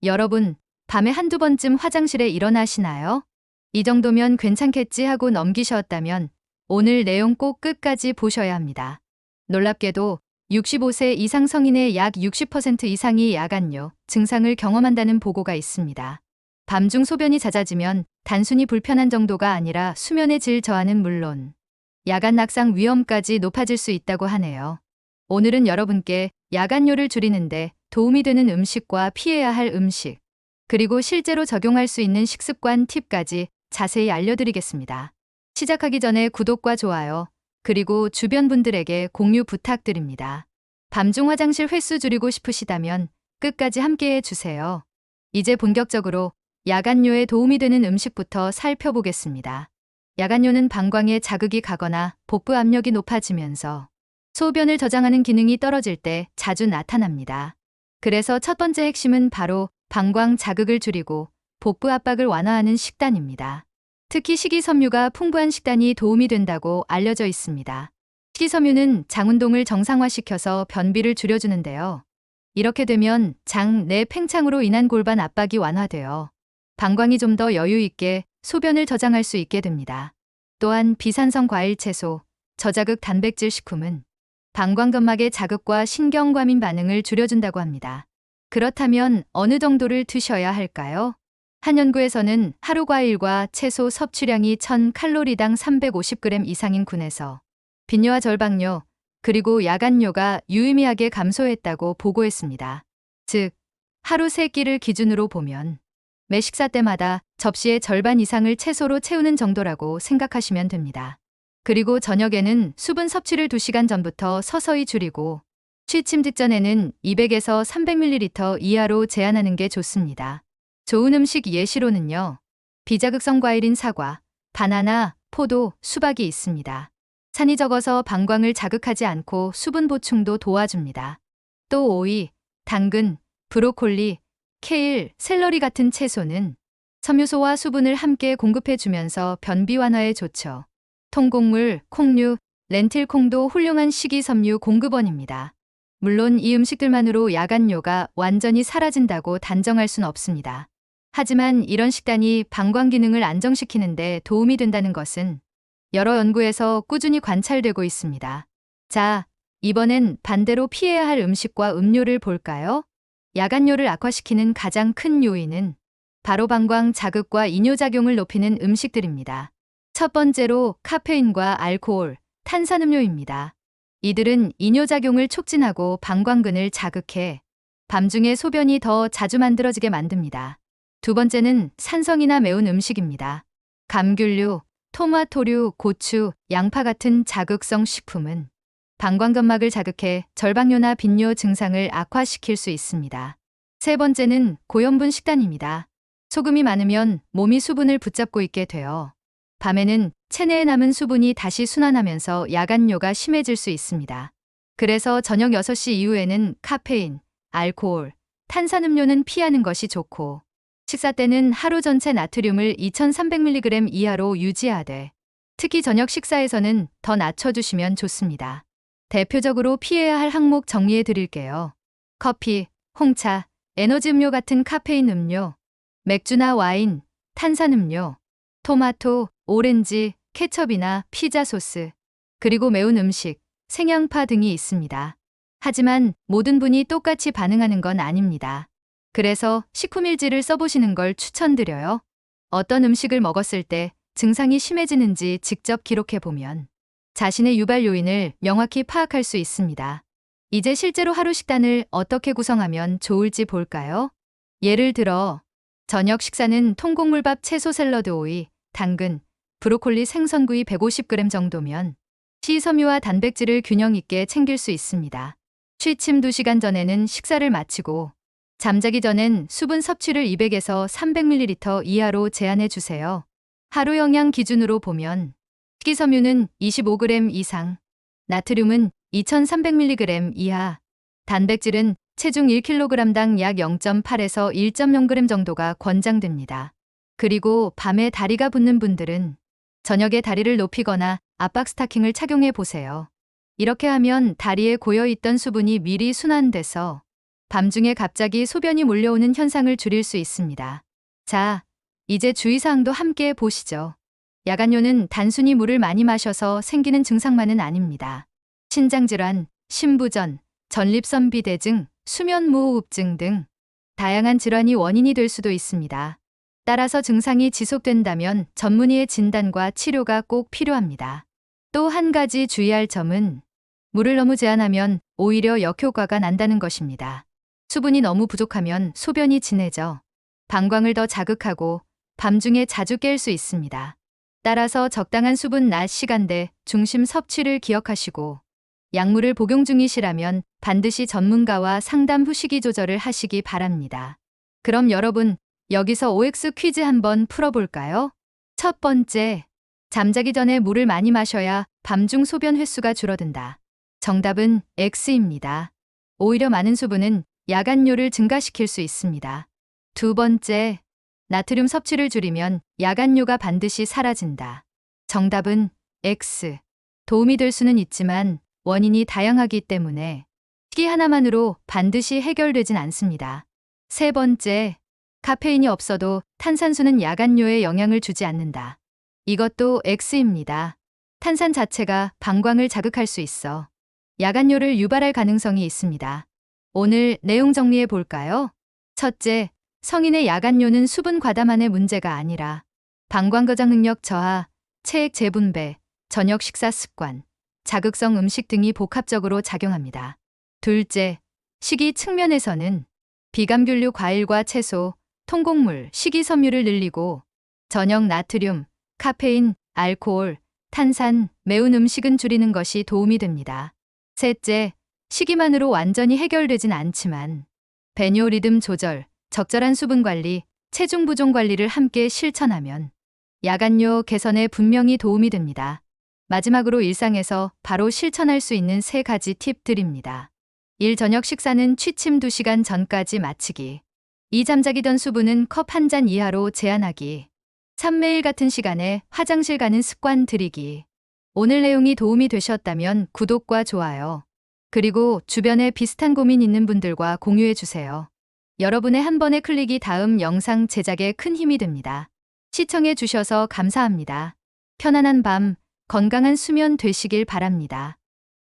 여러분, 밤에 한두 번쯤 화장실에 일어나시나요? 이 정도면 괜찮겠지 하고 넘기셨다면 오늘 내용 꼭 끝까지 보셔야 합니다. 놀랍게도 65세 이상 성인의 약 60% 이상이 야간뇨 증상을 경험한다는 보고가 있습니다. 밤중 소변이 잦아지면 단순히 불편한 정도가 아니라 수면의 질 저하는 물론 야간 낙상 위험까지 높아질 수 있다고 하네요. 오늘은 여러분께 야간뇨를 줄이는데 도움이 되는 음식과 피해야 할 음식, 그리고 실제로 적용할 수 있는 식습관 팁까지 자세히 알려드리겠습니다. 시작하기 전에 구독과 좋아요, 그리고 주변 분들에게 공유 부탁드립니다. 밤중 화장실 횟수 줄이고 싶으시다면 끝까지 함께 해주세요. 이제 본격적으로 야간뇨에 도움이 되는 음식부터 살펴보겠습니다. 야간뇨는 방광에 자극이 가거나 복부 압력이 높아지면서 소변을 저장하는 기능이 떨어질 때 자주 나타납니다. 그래서 첫 번째 핵심은 바로 방광 자극을 줄이고 복부 압박을 완화하는 식단입니다. 특히 식이섬유가 풍부한 식단이 도움이 된다고 알려져 있습니다. 식이섬유는 장 운동을 정상화시켜서 변비를 줄여주는데요. 이렇게 되면 장 내 팽창으로 인한 골반 압박이 완화되어 방광이 좀 더 여유 있게 소변을 저장할 수 있게 됩니다. 또한 비산성 과일 채소, 저자극 단백질 식품은 방광근막의 자극과 신경과민 반응을 줄여준다고 합니다. 그렇다면 어느 정도를 드셔야 할까요? 한 연구에서는 하루 과일과 채소 섭취량이 1000칼로리당 350g 이상인 군에서 빈뇨와 절박뇨, 그리고 야간뇨가 유의미하게 감소했다고 보고했습니다. 즉, 하루 3끼를 기준으로 보면 매 식사 때마다 접시의 절반 이상을 채소로 채우는 정도라고 생각하시면 됩니다. 그리고 저녁에는 수분 섭취를 2시간 전부터 서서히 줄이고 취침 직전에는 200에서 300ml 이하로 제한하는 게 좋습니다. 좋은 음식 예시로는요. 비자극성 과일인 사과, 바나나, 포도, 수박이 있습니다. 산이 적어서 방광을 자극하지 않고 수분 보충도 도와줍니다. 또 오이, 당근, 브로콜리, 케일, 샐러리 같은 채소는 섬유소와 수분을 함께 공급해주면서 변비 완화에 좋죠. 통곡물, 콩류, 렌틸콩도 훌륭한 식이섬유 공급원입니다. 물론 이 음식들만으로 야간뇨가 완전히 사라진다고 단정할 순 없습니다. 하지만 이런 식단이 방광 기능을 안정시키는 데 도움이 된다는 것은 여러 연구에서 꾸준히 관찰되고 있습니다. 자, 이번엔 반대로 피해야 할 음식과 음료를 볼까요? 야간뇨를 악화시키는 가장 큰 요인은 바로 방광 자극과 이뇨작용을 높이는 음식들입니다. 첫 번째로 카페인과 알코올, 탄산음료입니다. 이들은 이뇨작용을 촉진하고 방광근을 자극해 밤중에 소변이 더 자주 만들어지게 만듭니다. 두 번째는 산성이나 매운 음식입니다. 감귤류, 토마토류, 고추, 양파 같은 자극성 식품은 방광근막을 자극해 절박뇨나 빈뇨 증상을 악화시킬 수 있습니다. 세 번째는 고염분 식단입니다. 소금이 많으면 몸이 수분을 붙잡고 있게 되어 밤에는 체내에 남은 수분이 다시 순환하면서 야간뇨가 심해질 수 있습니다. 그래서 저녁 6시 이후에는 카페인, 알코올, 탄산음료는 피하는 것이 좋고 식사 때는 하루 전체 나트륨을 2300mg 이하로 유지하되 특히 저녁 식사에서는 더 낮춰주시면 좋습니다. 대표적으로 피해야 할 항목 정리해 드릴게요. 커피, 홍차, 에너지 음료 같은 카페인 음료, 맥주나 와인, 탄산음료, 토마토, 오렌지, 케첩이나 피자 소스, 그리고 매운 음식, 생양파 등이 있습니다. 하지만 모든 분이 똑같이 반응하는 건 아닙니다. 그래서 식품일지를 써보시는 걸 추천드려요. 어떤 음식을 먹었을 때 증상이 심해지는지 직접 기록해보면 자신의 유발 요인을 명확히 파악할 수 있습니다. 이제 실제로 하루 식단을 어떻게 구성하면 좋을지 볼까요? 예를 들어 저녁 식사는 통곡물밥 채소 샐러드 오이, 당근, 브로콜리 생선구이 150g 정도면 식이섬유와 단백질을 균형 있게 챙길 수 있습니다. 취침 2시간 전에는 식사를 마치고 잠자기 전엔 수분 섭취를 200에서 300ml 이하로 제한해 주세요. 하루 영양 기준으로 보면 식이섬유는 25g 이상, 나트륨은 2300mg 이하, 단백질은 체중 1kg당 약 0.8에서 1.0g 정도가 권장됩니다. 그리고 밤에 다리가 붓는 분들은 저녁에 다리를 높이거나 압박 스타킹을 착용해 보세요. 이렇게 하면 다리에 고여있던 수분이 미리 순환돼서 밤중에 갑자기 소변이 몰려오는 현상을 줄일 수 있습니다. 자, 이제 주의사항도 함께 보시죠. 야간뇨는 단순히 물을 많이 마셔서 생기는 증상만은 아닙니다. 신장질환, 신부전, 전립선 비대증, 수면무호흡증 등 다양한 질환이 원인이 될 수도 있습니다. 따라서 증상이 지속된다면 전문의의 진단과 치료가 꼭 필요합니다. 또 한 가지 주의할 점은 물을 너무 제한하면 오히려 역효과가 난다는 것입니다. 수분이 너무 부족하면 소변이 진해져 방광을 더 자극하고 밤중에 자주 깰 수 있습니다. 따라서 적당한 수분 낮 시간대 중심 섭취를 기억하시고 약물을 복용 중이시라면 반드시 전문가와 상담 후 식이 조절을 하시기 바랍니다. 그럼 여러분, 여기서 OX 퀴즈 한번 풀어볼까요? 첫 번째, 잠자기 전에 물을 많이 마셔야 밤중 소변 횟수가 줄어든다. 정답은 X입니다. 오히려 많은 수분은 야간뇨를 증가시킬 수 있습니다. 두 번째, 나트륨 섭취를 줄이면 야간뇨가 반드시 사라진다. 정답은 X. 도움이 될 수는 있지만 원인이 다양하기 때문에 식이 하나만으로 반드시 해결되진 않습니다. 세 번째, 카페인이 없어도 탄산수는 야간뇨에 영향을 주지 않는다. 이것도 X입니다. 탄산 자체가 방광을 자극할 수 있어 야간뇨를 유발할 가능성이 있습니다. 오늘 내용 정리해 볼까요? 첫째, 성인의 야간뇨는 수분 과다만의 문제가 아니라 방광거장 능력 저하, 체액 재분배, 저녁 식사 습관, 자극성 음식 등이 복합적으로 작용합니다. 둘째, 식이 측면에서는 비감균류 과일과 채소, 통곡물, 식이섬유를 늘리고 저녁 나트륨, 카페인, 알코올, 탄산, 매운 음식은 줄이는 것이 도움이 됩니다. 셋째, 식이만으로 완전히 해결되진 않지만 배뇨 리듬 조절, 적절한 수분 관리, 체중 부종 관리를 함께 실천하면 야간뇨 개선에 분명히 도움이 됩니다. 마지막으로 일상에서 바로 실천할 수 있는 3가지 팁 드립니다. 1. 저녁 식사는 취침 2시간 전까지 마치기. 2. 잠자기 전 수분은 컵 1잔 이하로 제한하기. 3. 매일 같은 시간에 화장실 가는 습관 들이기. 오늘 내용이 도움이 되셨다면 구독과 좋아요, 그리고 주변에 비슷한 고민 있는 분들과 공유해 주세요. 여러분의 한 번의 클릭이 다음 영상 제작에 큰 힘이 됩니다. 시청해 주셔서 감사합니다. 편안한 밤, 건강한 수면 되시길 바랍니다.